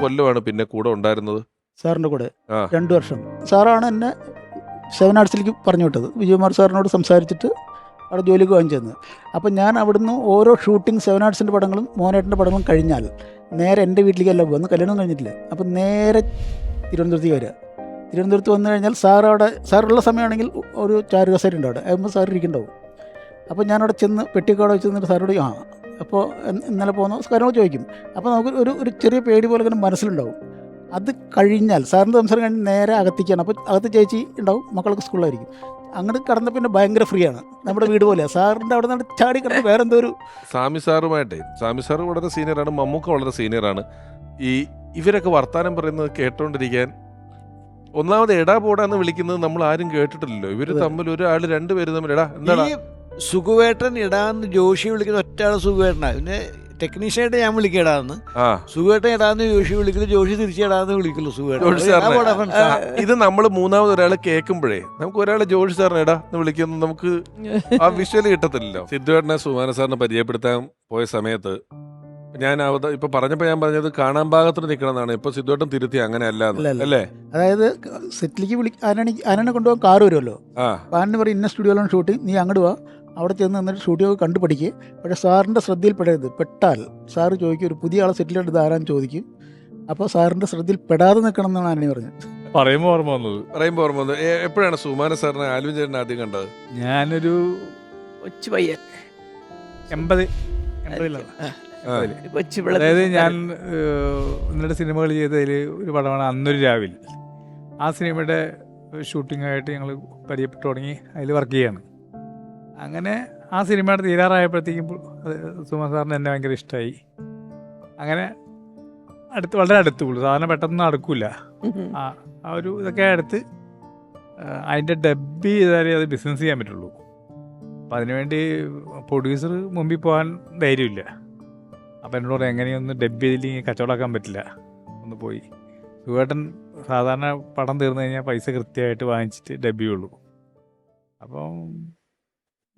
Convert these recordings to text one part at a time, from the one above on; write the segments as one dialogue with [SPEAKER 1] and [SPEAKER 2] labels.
[SPEAKER 1] കൊല്ലമാണ് പിന്നെ കൂടെ ഉണ്ടായിരുന്നത്?
[SPEAKER 2] സാറിൻ്റെ കൂടെ 2 വർഷം. സാറാണ് എന്നെ 7 ആർട്സിലേക്ക് പറഞ്ഞു വിട്ടത്. വിജയകുമാർ സാറിനോട് സംസാരിച്ചിട്ട് അവിടെ ജോലിക്ക് വാങ്ങിച്ചെന്ന്. അപ്പം ഞാൻ അവിടുന്ന് ഓരോ ഷൂട്ടിംഗ് 7 ആർട്സിൻ്റെ പടങ്ങളും മോനേട്ടൻ്റെ പടങ്ങളും കഴിഞ്ഞാൽ നേരെ എൻ്റെ വീട്ടിലേക്കല്ല പോകുന്നു, കല്യാണം കഴിഞ്ഞിട്ടില്ല. അപ്പം നേരെ തിരുവനന്തപുരത്തേക്ക് വരിക. തിരുവനന്തപുരത്ത് വന്നു കഴിഞ്ഞാൽ സാറുള്ള സമയമാണെങ്കിൽ ഒരു ചാരുകസേര ഉണ്ട് അവിടെ, ആകുമ്പോൾ സാർ ഇരിക്കുന്നുണ്ടാവും. അപ്പോൾ ഞാനവിടെ ചെന്ന് പെട്ടിക്കോടെ വെച്ച് നിന്നിട്ട് സാറോട് അപ്പോൾ ഇന്നലെ പോകുന്ന കാര്യങ്ങൾ ചോദിക്കും. അപ്പോൾ നമുക്ക് ഒരു ചെറിയ പേടി പോലെ ഇങ്ങനെ മനസ്സിലുണ്ടാവും. അത് കഴിഞ്ഞാൽ സാറിൻ്റെ സംസാരം കഴിഞ്ഞ് നേരെ അകത്തേക്കാണ്. അപ്പോൾ അകത്ത് ചേച്ചി ഉണ്ടാവും, മക്കളൊക്കെ സ്കൂളിലായിരിക്കും. അങ്ങോട്ട് കടന്ന പിന്നെ ഭയങ്കര ഫ്രീ ആണ്, നമ്മുടെ വീട് പോലെയാണ്. സാറിൻ്റെ അവിടെ നിന്ന് ചാടി കിടന്ന് വേറെ എന്തോ ഒരു
[SPEAKER 1] സാമി സാർ വളരെ സീനിയറാണ്, മമ്മൂക്ക വളരെ സീനിയറാണ്. ഇവരൊക്കെ വർത്താനം പറയുന്നത് കേട്ടോണ്ടിരിക്കാൻ ഒന്നാമത് എടാ പോടാന്ന് വിളിക്കുന്നത് നമ്മൾ ആരും കേട്ടിട്ടില്ലല്ലോ. ഇവര് തമ്മിൽ ഒരാൾ രണ്ടുപേര് തമ്മിൽ എടാ എന്താ
[SPEAKER 3] സുഖുവേട്ടൻ ഇടാന്ന് ജോഷി വിളിക്കുന്ന ഒറ്റയാള് സുഖുവേട്ടനാ. പിന്നെ ടെക്നീഷ്യനായിട്ട് ഞാൻ വിളിക്കടാന്ന്, സുഖുവേട്ടൻ ഇടാന്ന് ജോഷി വിളിക്കുന്നത്, ജോഷി തിരിച്ചിടാന്ന് വിളിക്കുള്ളൂ സുഖുവേട്ടൻ.
[SPEAKER 1] ഇത് നമ്മൾ മൂന്നാമത് ഒരാൾ കേൾക്കുമ്പോഴേ നമുക്ക് ഒരാളെ ജോഷി സാറിന് എടാ എന്ന് വിളിക്കുന്നത് നമുക്ക് ആ വിഷ്വല് കിട്ടത്തില്ലല്ലോ. സിദ്ധുവേട്ടനെ സുമാന സാറിനെ പരിചയപ്പെടുത്താൻ പോയ സമയത്ത് ഞാൻ ഇപ്പൊ പറഞ്ഞപ്പോ ഞാൻ പറഞ്ഞത് കാണാൻ ഭാഗത്തിന് നിൽക്കണമെന്നാണ്. ഇപ്പൊ സിദ്ധുവേട്ടൻ തിരുത്തി അങ്ങനെ അല്ലേ?
[SPEAKER 2] അതായത് സെറ്റിലേക്ക് ആനനെ കൊണ്ടുപോകാൻ കാറ് വരുമല്ലോ. ആനന് പറയും ഇന്ന സ്റ്റുഡിയോയിലാണ് ഷൂട്ടിങ്, നീ അങ്ങോട്ട് വാ, അവിടെ ചെന്ന് നിന്നിട്ട് സ്റ്റുഡിയോ കണ്ടു പഠിക്കുക. പക്ഷേ സാറിൻ്റെ ശ്രദ്ധയിൽപ്പെടരുത്. പെട്ടാൽ സാറ് ചോദിക്കും, ഒരു പുതിയ ആളെ സെറ്റിലോട്ട് ഇത് ആരാന്ന് ചോദിക്കും. അപ്പോൾ സാറിൻ്റെ ശ്രദ്ധയിൽ പെടാതെ നിൽക്കണം എന്നാണ് ആനനി പറഞ്ഞത്.
[SPEAKER 1] പറയുമ്പോൾ ഓർമ്മ വന്നത് എപ്പോഴാണ് സുമാന സാറിനെ ആൽവിൻ ചേട്ടനെ ആദ്യം കണ്ടത്?
[SPEAKER 4] ഞാനൊരു
[SPEAKER 5] കൊച്ചു പയ്യൻ
[SPEAKER 4] 80 അതായത് ഞാൻ ഇന്നലെ സിനിമകൾ ചെയ്തതിൽ ഒരു പടമാണ് അന്നൊരു രാവിലെ. ആ സിനിമയുടെ ഷൂട്ടിങ്ങായിട്ട് ഞങ്ങൾ പരിചയപ്പെട്ടു തുടങ്ങി, അതിൽ വർക്ക് ചെയ്യാണ്. അങ്ങനെ ആ സിനിമയുടെ തീരാറായപ്പോഴത്തേക്കും സുമാൻ സാറിന് എന്നെ ഭയങ്കര ഇഷ്ടമായി. അങ്ങനെ വളരെ അടുത്ത് പോകും, സാധാരണ പെട്ടെന്ന് നടക്കില്ല. ആ ഒരു ഇതൊക്കെ അടുത്ത് അതിൻ്റെ ഡബ് ചെയ്താലേ അത് ബിസിനസ് ചെയ്യാൻ പറ്റുള്ളൂ. അപ്പം അതിനുവേണ്ടി പ്രൊഡ്യൂസർ മുമ്പിൽ പോകാൻ ധൈര്യമില്ല. അപ്പം എന്നോട് എങ്ങനെയൊന്ന് ഡബ് ചെയ്തില്ലെങ്കിൽ കച്ചവടമാക്കാൻ പറ്റില്ല, ഒന്ന് പോയി. സുഖേട്ടൻ സാധാരണ പടം തീർന്നു കഴിഞ്ഞാൽ പൈസ കൃത്യമായിട്ട് വാങ്ങിച്ചിട്ട് ഡബ് ചെയ്യുള്ളൂ. അപ്പം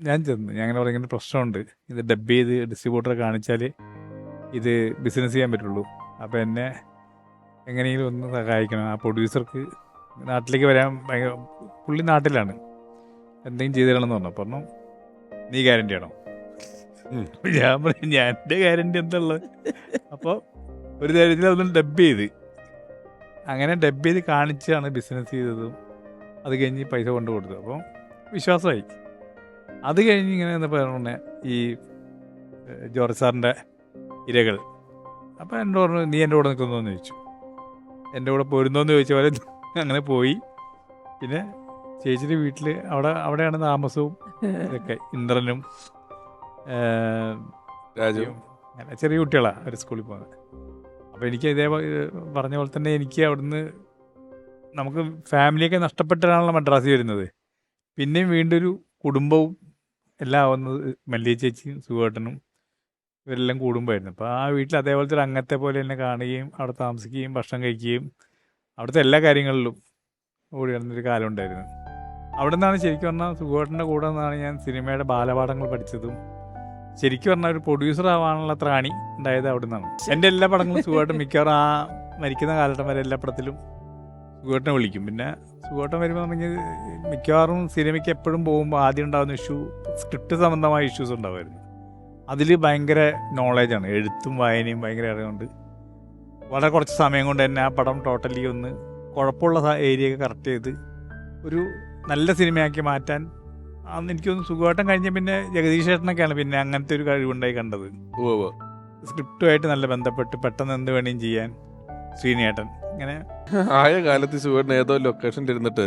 [SPEAKER 4] ഞാൻ ചെന്ന് ഞാൻ അങ്ങനെ പറയുന്ന പ്രശ്നമുണ്ട്, ഇത് ഡബ് ചെയ്ത് ഡിസ്ട്രിബ്യൂട്ടറെ കാണിച്ചാൽ ഇത് ബിസിനസ് ചെയ്യാൻ പറ്റുള്ളൂ. അപ്പോൾ എന്നെ എങ്ങനെയെങ്കിലും ഒന്ന് സഹായിക്കണം. ആ പ്രൊഡ്യൂസർക്ക് നാട്ടിലേക്ക് വരാൻ ഭയങ്കര, പുള്ളി നാട്ടിലാണ്, എന്തെങ്കിലും ചെയ്തു തരണമെന്ന് പറഞ്ഞു. പറഞ്ഞു നീ ഗ്യാരണ്ടി ആണോ? ഞാൻ പറഞ്ഞു ഞാൻ എൻ്റെ ഗ്യാരണ്ടി എന്തുള്ളത്. അപ്പോൾ ഒരു ധൈര്യത്തിൽ അതൊന്ന് ഡബ് ചെയ്ത്, അങ്ങനെ ഡബ് ചെയ്ത് കാണിച്ചാണ് ബിസിനസ് ചെയ്തതും. അത് കഴിഞ്ഞ് പൈസ കൊണ്ട് കൊടുത്തത്. അപ്പോൾ വിശ്വാസമായി. അത് കഴിഞ്ഞ് ഇങ്ങനെ എന്താ പറഞ്ഞ ഈ ജോർജ് സാറിൻ്റെ ഇരകൾ. അപ്പോൾ എന്നോട് പറഞ്ഞു നീ എൻ്റെ കൂടെ നിൽക്കുന്നോന്ന് ചോദിച്ചു. എൻ്റെ കൂടെ പോരുന്നോന്ന് ചോദിച്ച പോലെ അങ്ങനെ പോയി. പിന്നെ ചേച്ചിയുടെ വീട്ടിൽ അവിടെയാണ് താമസവും ഇതൊക്കെ. ഇന്ദ്രനും രാജുവും അങ്ങനെ ചെറിയ കുട്ടികളാണ് അവർ സ്കൂളിൽ പോകുന്നത്. അപ്പോൾ എനിക്ക് ഇതേ പറഞ്ഞ പോലെ തന്നെ എനിക്ക് അവിടുന്ന് നമുക്ക് ഫാമിലിയൊക്കെ നഷ്ടപ്പെട്ടിട്ടാണല്ലോ മദ്രാസിൽ വരുന്നത്. പിന്നെയും വീണ്ടും ഒരു കുടുംബവും എല്ലാം ആവുന്നത് മല്ലിക ചേച്ചിയും സുഖേട്ടനും ഇവരെല്ലാം കൂടുമ്പോഴായിരുന്നു. അപ്പോൾ ആ വീട്ടിൽ അതേപോലത്തെ ഒരു അംഗത്തെ പോലെ തന്നെ കാണുകയും അവിടെ താമസിക്കുകയും ഭക്ഷണം കഴിക്കുകയും അവിടുത്തെ എല്ലാ കാര്യങ്ങളിലും ഓടി നടന്നൊരു കാലം ഉണ്ടായിരുന്നു. അവിടെ നിന്നാണ് ശരിക്കും പറഞ്ഞാൽ സുഖേട്ടൻ്റെ കൂടെ നിന്നാണ് ഞാൻ സിനിമയുടെ ബാലപാഠങ്ങൾ പഠിച്ചതും ശരിക്കും പറഞ്ഞാൽ ഒരു പ്രൊഡ്യൂസർ ആവാനുള്ള ത്രാണി ഉണ്ടായത് അവിടെ നിന്നാണ്. എൻ്റെ എല്ലാ പടങ്ങളും സുഖേട്ടൻ മിക്കവാറും ആ മരിക്കുന്ന കാലഘട്ടം വരെ എല്ലാ പടത്തിലും സുഖേട്ടനെ വിളിക്കും. പിന്നെ സുഖേട്ടൻ വരുമ്പോൾ പറഞ്ഞാൽ മിക്കവാറും സിനിമയ്ക്ക് എപ്പോഴും പോകുമ്പോൾ ആദ്യം ഉണ്ടാകുന്ന ഇഷ്യൂ സ്ക്രിപ്റ്റ് സംബന്ധമായ ഇഷ്യൂസ് ഉണ്ടാവുമായിരുന്നു. അതിൽ ഭയങ്കര നോളേജാണ്, എഴുത്തും വായനയും ഭയങ്കര അറിവുണ്ട്. വളരെ കുറച്ച് സമയം കൊണ്ട് തന്നെ ആ പടം ടോട്ടലി ഒന്ന് കുഴപ്പമുള്ള ഏരിയയൊക്കെ കറക്റ്റ് ചെയ്ത് ഒരു നല്ല സിനിമയാക്കി മാറ്റാൻ അന്ന് എനിക്കൊന്ന് സുഖമായിട്ടും കഴിഞ്ഞ പിന്നെ ജഗദീഷ് ചേട്ടനൊക്കെയാണ് പിന്നെ അങ്ങനത്തെ ഒരു കഴിവുണ്ടായി കണ്ടത്. സ്ക്രിപ്റ്റുമായിട്ട് നല്ല ബന്ധപ്പെട്ട് പെട്ടെന്ന് എന്ത് വേണേലും ചെയ്യാൻ ശ്രീനേട്ടൻ. ഇങ്ങനെ
[SPEAKER 1] ആയ കാലത്ത് സുഖേട്ടൻ ഏതോ ലൊക്കേഷനിൽ ഇരുന്നിട്ട്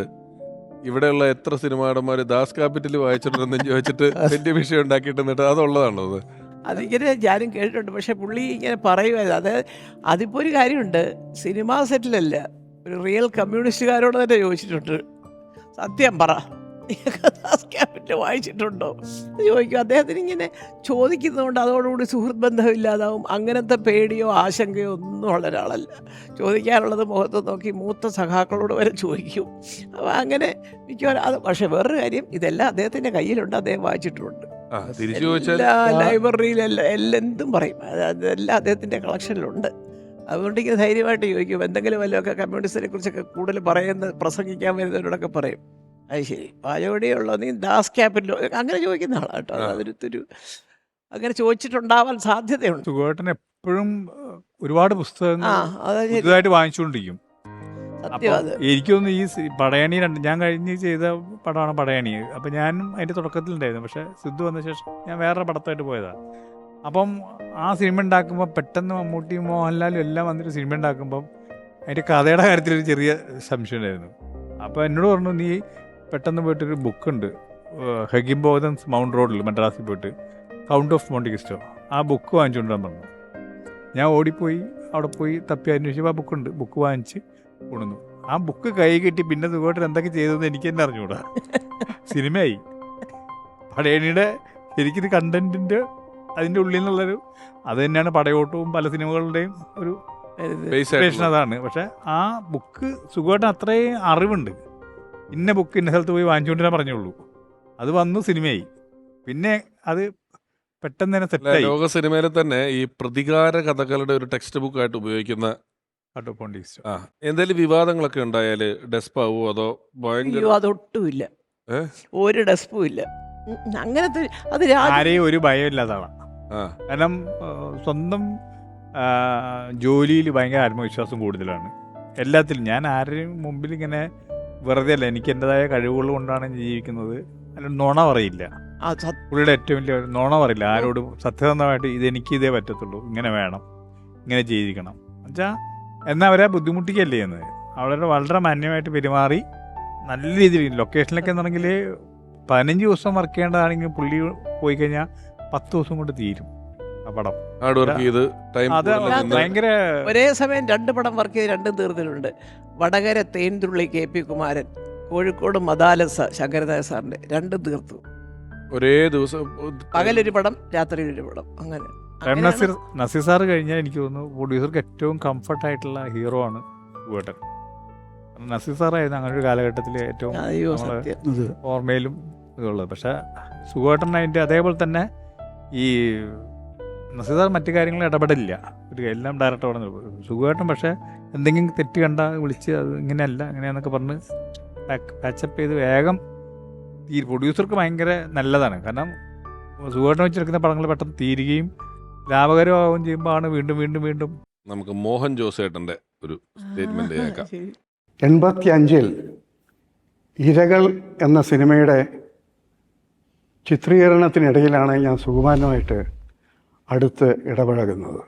[SPEAKER 1] ഇവിടെയുള്ള എത്ര സിനിമാടന്മാർ ദാസ് ക്യാപിറ്റൽ വായിച്ചിട്ടുണ്ടെന്ന് ചോദിച്ചിട്ട് വലിയ വിഷയം ഉണ്ടാക്കിയിട്ട് അതുള്ളതാണോ അത്?
[SPEAKER 5] അതിങ്ങനെ ഞാനും കേട്ടിട്ടുണ്ട്. പക്ഷെ പുള്ളി ഇങ്ങനെ പറയുമായിരുന്നു. അത് അതിപ്പോൾ ഒരു കാര്യമുണ്ട്, സിനിമാ സെറ്റിലല്ല, ഒരു റിയൽ കമ്മ്യൂണിസ്റ്റുകാരോട് തന്നെ ചോദിച്ചിട്ടുണ്ട്, സത്യം പറ ദാസ് ക്യാപിറ്റൽ വായിച്ചിട്ടുണ്ടോ ചോദിക്കും. അദ്ദേഹത്തിന് ഇങ്ങനെ ചോദിക്കുന്നതുകൊണ്ട് അതോടുകൂടി സുഹൃത്ത് ബന്ധമില്ലാതാവും. അങ്ങനത്തെ പേടിയോ ആശങ്കയോ ഒന്നും ഉള്ള ഒരാളല്ല. ചോദിക്കാനുള്ളത് മുഖത്ത് നോക്കി മൂത്ത സഖാക്കളോട് വരെ ചോദിക്കും. അപ്പോൾ അങ്ങനെ മിക്കവാറും അത്. പക്ഷെ വേറൊരു കാര്യം, ഇതെല്ലാം അദ്ദേഹത്തിൻ്റെ കയ്യിലുണ്ട്, അദ്ദേഹം വായിച്ചിട്ടുണ്ട്. എല്ലാ ലൈബ്രറിയിലെല്ലാം എന്തും പറയും, അതെല്ലാം അദ്ദേഹത്തിൻ്റെ കളക്ഷനിലുണ്ട്. അതുകൊണ്ട് ഇങ്ങനെ ധൈര്യമായിട്ട് ചോദിക്കും. എന്തെങ്കിലും വല്ലതൊക്കെ കമ്മ്യൂണിസ്റ്റിനെ കുറിച്ചൊക്കെ കൂടുതൽ പ്രസംഗിക്കാൻ വരുന്നവരോടൊക്കെ പറയും, അത് ശരി പാചകവടിയുള്ളോ, നീ ദാസ് ക്യാപിറ്റലോ, അങ്ങനെ ചോദിക്കുന്ന ആളാണ് കേട്ടോ. അതൊരു അങ്ങനെ ചോദിച്ചിട്ടുണ്ടാവാൻ സാധ്യതയുണ്ട്.
[SPEAKER 4] സുഖമായിട്ട് എപ്പോഴും ഒരുപാട് പുസ്തകങ്ങൾ
[SPEAKER 5] അതാ ശരി,
[SPEAKER 4] പുതുതായിട്ട് വാങ്ങിച്ചുകൊണ്ടിരിക്കും.
[SPEAKER 5] സത്യം. അത്
[SPEAKER 4] എനിക്കൊന്ന് പടയണി ഞാൻ കഴിഞ്ഞ് ചെയ്ത പടമാണ് പടയണി. അപ്പം ഞാനും അതിൻ്റെ തുടക്കത്തിലുണ്ടായിരുന്നു. പക്ഷേ സിദ്ധു വന്ന ശേഷം ഞാൻ വേറൊരു പടത്തായിട്ട് പോയതാണ്. അപ്പം ആ സിനിമ ഉണ്ടാക്കുമ്പോൾ പെട്ടെന്ന് മമ്മൂട്ടിയും മോഹൻലാലും എല്ലാം വന്നിട്ട് സിനിമ ഉണ്ടാക്കുമ്പം അതിൻ്റെ കഥയുടെ കാര്യത്തിലൊരു ചെറിയ സംശയം ഉണ്ടായിരുന്നു. അപ്പോൾ എന്നോട് പറഞ്ഞു, നീ പെട്ടെന്ന് പോയിട്ടൊരു ബുക്കുണ്ട് ഹെഗിംബോധൻസ് മൗണ്ട് റോഡിൽ മദ്രാസിൽ പോയിട്ട്, കൗണ്ട് ഓഫ് മോണ്ടി ക്രിസ്റ്റോ, ആ ബുക്ക് വാങ്ങിച്ചുകൊണ്ടാൻ പറഞ്ഞു. ഞാൻ ഓടിപ്പോയി അവിടെ പോയി തപ്പി അന്വേഷിച്ചപ്പോൾ ആ ബുക്കുണ്ട്. ബുക്ക് വാങ്ങിച്ച് കൊണ്ടുവന്നു. ആ ബുക്ക് കൈ കിട്ടി പിന്നെ സുഖമായിട്ട് എന്തൊക്കെ ചെയ്തതെന്ന് എനിക്ക് തന്നെ അറിഞ്ഞുകൂടാ. സിനിമയായി. പടയണിയുടെ ശരിക്കും കണ്ടന്റിൻ്റെ അതിൻ്റെ ഉള്ളിൽ നിന്നുള്ളൊരു അത് തന്നെയാണ് പടയോട്ടവും പല സിനിമകളുടെയും ഒരു ഇൻസ്പിറേഷൻ അതാണ്. പക്ഷെ ആ ബുക്ക് സുഖമായിട്ട് അത്രയും അറിവുണ്ട്. ഇന്ന ബുക്ക് ഇന്ന സ്ഥലത്ത് പോയി വാങ്ങിച്ചുകൊണ്ടിരാൻ പറഞ്ഞുള്ളൂ. അത് വന്നു സിനിമയായി. പിന്നെ അത് പെട്ടെന്ന് തന്നെ സെറ്റായി.
[SPEAKER 1] ലോക സിനിമയിൽ തന്നെ ഈ പ്രതികാര കഥകളുടെ ഒരു ടെക്സ്റ്റ് ബുക്ക് ആയിട്ട് ഉപയോഗിക്കുന്ന എന്തെങ്കിലും വിവാദങ്ങളൊക്കെ ഉണ്ടായാല് ഡെസ്പാവോ അതോ ഭയങ്കര?
[SPEAKER 5] അയ്യോ, അതൊട്ടുമില്ല, ഒരു ഡെസ്പും ഇല്ല. അങ്ങനത്തെ അത്
[SPEAKER 4] ആരെയും ഒരു ഭയമില്ലാതാണ്. കാരണം സ്വന്തം ജോലിയിൽ ഭയങ്കര ആത്മവിശ്വാസം കൂടുതലാണ്. എല്ലാത്തിലും ഞാൻ ആരുടെയും മുമ്പിൽ ഇങ്ങനെ വെറുതെ അല്ല, എനിക്ക് എൻ്റെതായ കഴിവുകൾ കൊണ്ടാണ് ജീവിക്കുന്നത്. അല്ല, നുണ പറയില്ല. പുള്ളിയുടെ ഏറ്റവും വലിയ നുണ പറയില്ല ആരോടും. സത്യസന്ധമായിട്ട് ഇതെനിക്ക് ഇതേ പറ്റത്തുള്ളൂ, ഇങ്ങനെ വേണം, ഇങ്ങനെ ചെയ്തിരിക്കണം എന്നുവെച്ചാൽ എന്നാൽ അവരെ ബുദ്ധിമുട്ടിക്കല്ലേ ചെയ്യുന്നത്. അവരുടെ വളരെ മാന്യമായിട്ട് പെരുമാറി നല്ല രീതിയിൽ ലൊക്കേഷനിലൊക്കെ എന്നുണ്ടെങ്കിൽ 15 ദിവസം വർക്ക് ചെയ്യേണ്ടതാണെങ്കിൽ പുള്ളി പോയി കഴിഞ്ഞാൽ 10 ദിവസം കൊണ്ട് തീരും ആ പടം. അത് ഭയങ്കര
[SPEAKER 5] ഒരേ സമയം 2 പടം വർക്ക് ചെയ്ത് 2 തീർന്നിട്ടുണ്ട്. വടകര തേൻതുള്ളി KP കുമാരൻ, കോഴിക്കോട് മദാലസ ശങ്കരദാസ് സാറിന്റെ 2 തീർത്തു.
[SPEAKER 1] ഒരേ ദിവസം
[SPEAKER 5] പകലൊരു പടം, രാത്രി ഒരു പടം. അങ്ങനെ
[SPEAKER 4] നസീർ സാർ കഴിഞ്ഞാൽ എനിക്ക് തോന്നുന്നു പ്രൊഡ്യൂസർക്ക് ഏറ്റവും കംഫർട്ടായിട്ടുള്ള ഹീറോ ആണ് സുഖേട്ടൻ. നസീർ സാറായിരുന്നു അങ്ങനെ ഒരു കാലഘട്ടത്തിൽ ഏറ്റവും ഓർമ്മയിലും ഇതുള്ളത്. പക്ഷെ സുഖേട്ടൻ അതിൻ്റെ അതേപോലെ തന്നെ ഈ നസീർ സാർ മറ്റു കാര്യങ്ങളിൽ ഇടപെടില്ല, ഒരു എല്ലാം ഡയറക്റ്റ് പറഞ്ഞു. സുഖേട്ടൻ പക്ഷേ എന്തെങ്കിലും തെറ്റ് കണ്ടാൽ വിളിച്ച് അത് ഇങ്ങനെയല്ല ഇങ്ങനെയാന്നൊക്കെ പറഞ്ഞ് പാച്ചപ്പ് ചെയ്ത് വേഗം ഈ പ്രൊഡ്യൂസർക്ക് ഭയങ്കര നല്ലതാണ്. കാരണം സുഖേട്ടൻ വെച്ചെടുക്കുന്ന പടങ്ങൾ പെട്ടെന്ന് തീരുകയും ലാഭകരമാവുകയും ചെയ്യുമ്പോൾ ആണ് വീണ്ടും വീണ്ടും വീണ്ടും.
[SPEAKER 1] നമുക്ക് മോഹൻ ജോസേട്ടൻ്റെ ഒരു സ്റ്റേറ്റ്മെന്റ് കേൾക്കാം.
[SPEAKER 6] 85 ഇരകൾ എന്ന സിനിമയുടെ ചിത്രീകരണത്തിനിടയിലാണ് ഞാൻ സുകുമാരനുമായിട്ട് അടുത്ത് ഇടപഴകുന്നത്.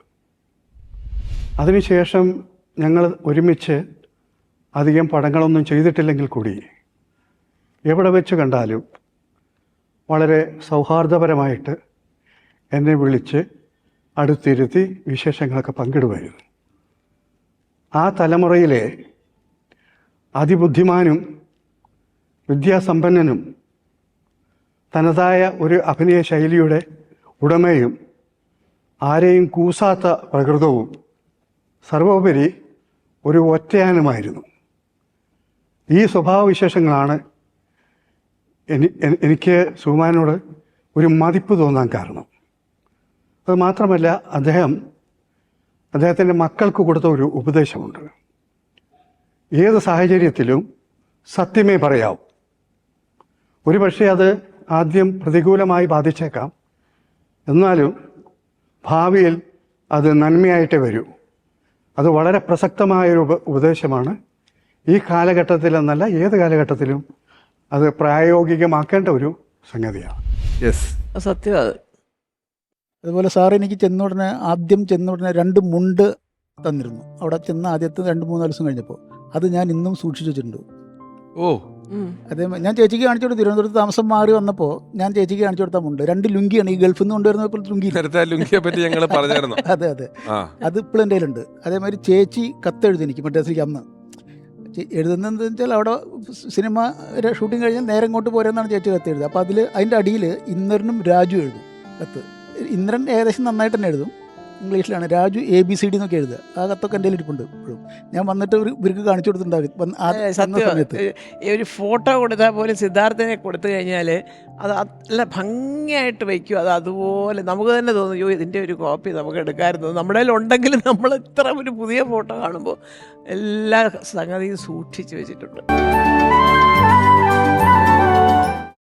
[SPEAKER 6] അതിനുശേഷം ഞങ്ങൾ ഒരുമിച്ച് അധികം പടങ്ങളൊന്നും ചെയ്തിട്ടില്ലെങ്കിൽ കൂടി എവിടെ വെച്ച് കണ്ടാലും വളരെ സൗഹാർദ്ദപരമായിട്ട് എന്നെ വിളിച്ച് അടുത്തിരുത്തി വിശേഷങ്ങളൊക്കെ പങ്കിടുമായിരുന്നു. ആ തലമുറയിലെ അതിബുദ്ധിമാനും വിദ്യാസമ്പന്നനും തനതായ ഒരു അഭിനയ ശൈലിയുടെ ഉടമയും ആരെയും കൂസാത്ത പ്രകൃതവും സർവോപരി ഒരു ഒറ്റയാനുമായിരുന്നു. ഈ സ്വഭാവവിശേഷങ്ങളാണ് എനിക്ക് സുകുമാരനോട് ഒരു മതിപ്പ് തോന്നാൻ കാരണം. അത് മാത്രമല്ല, അദ്ദേഹത്തിൻ്റെ മക്കൾക്ക് കൊടുത്ത ഒരു ഉപദേശമുണ്ട്. ഏത് സാഹചര്യത്തിലും സത്യമേ പറയാവൂ. ഒരു പക്ഷേ അത് ആദ്യം പ്രതികൂലമായി ബാധിച്ചേക്കാം, എന്നാലും ഭാവിയിൽ അത് നന്മയായിട്ടേ വരൂ. അത് വളരെ പ്രസക്തമായൊരു ഉപദേശമാണ്. ഈ കാലഘട്ടത്തിൽ എന്നല്ല, ഏത് കാലഘട്ടത്തിലും അത് പ്രായോഗികമാക്കേണ്ട ഒരു സംഗതിയാണ്.
[SPEAKER 5] സത്യം.
[SPEAKER 2] അതുപോലെ സാർ എനിക്ക് ആദ്യം ചെന്ന ഉടനെ 2 മുണ്ട് തന്നിരുന്നു. അവിടെ ചെന്ന ആദ്യത്തെ 2-3 ദിവസം കഴിഞ്ഞപ്പോൾ അത് ഞാൻ ഇന്നും സൂക്ഷിച്ചു വെച്ചിട്ടുണ്ട്. അതേ ഞാൻ ചേച്ചിക്ക് കാണിച്ചു കൊടുത്തു. തിരുവനന്തപുരത്ത് താമസം മാറി വന്നപ്പോൾ ഞാൻ ചേച്ചിക്ക് കാണിച്ചു കൊടുത്ത മുണ്ട് 2 ലുങ്കിയാണ്. ഈ ഗൾഫിൽ നിന്ന് കൊണ്ടുവരുന്നപ്പോൾ ലുങ്കിയെ പറ്റി ഞങ്ങൾ പറഞ്ഞായിരുന്നു. അതെ, അത് ഇപ്പോഴും എൻ്റെ കയ്യിലുണ്ട്. അതേമാതിരി ചേച്ചി കത്തെഴുതി എനിക്ക് മദ്രാസിലേക്ക് അന്ന്. എഴുതുന്നതെന്ന് വെച്ചാൽ അവിടെ സിനിമ ഷൂട്ടിങ് കഴിഞ്ഞാൽ നേരെ ഇങ്ങോട്ട് പോരെന്നാണ് ചേച്ചി കത്ത് എഴുതുക. അപ്പോൾ അതിൻ്റെ അടിയിൽ ഇന്ദ്രനും രാജു എഴുതും കത്ത്. ഇന്ദ്രൻ ഏകദേശം നന്നായിട്ട് തന്നെ എഴുതും, ഇംഗ്ലീഷിലാണ് രാജു ABCD എന്നൊക്കെ എഴുതുക. ആ കത്തൊക്കെ എൻ്റെ ഇരിപ്പുണ്ട് ഇപ്പോഴും. ഞാൻ വന്നിട്ട് ഇവർക്ക് കാണിച്ചു കൊടുത്തിട്ടുണ്ടാകും
[SPEAKER 5] സത്യം.
[SPEAKER 2] സമയത്ത്.
[SPEAKER 5] ഈ ഒരു ഫോട്ടോ കൊടുത്താൽ പോലും സിദ്ധാർത്ഥനെ കൊടുത്തു കഴിഞ്ഞാൽ അത് നല്ല ഭംഗിയായിട്ട് വയ്ക്കും. അത് അതുപോലെ നമുക്ക് തന്നെ തോന്നും, അയ്യോ ഇതിൻ്റെ ഒരു കോപ്പി നമുക്ക് എടുക്കാമായിരുന്നു. നമ്മുടെ കയ്യിൽ ഉണ്ടെങ്കിലും നമ്മൾ ഇത്ര ഒരു പുതിയ ഫോട്ടോ കാണുമ്പോൾ എല്ലാ സംഗതിയും സൂക്ഷിച്ച് വെച്ചിട്ടുണ്ട്.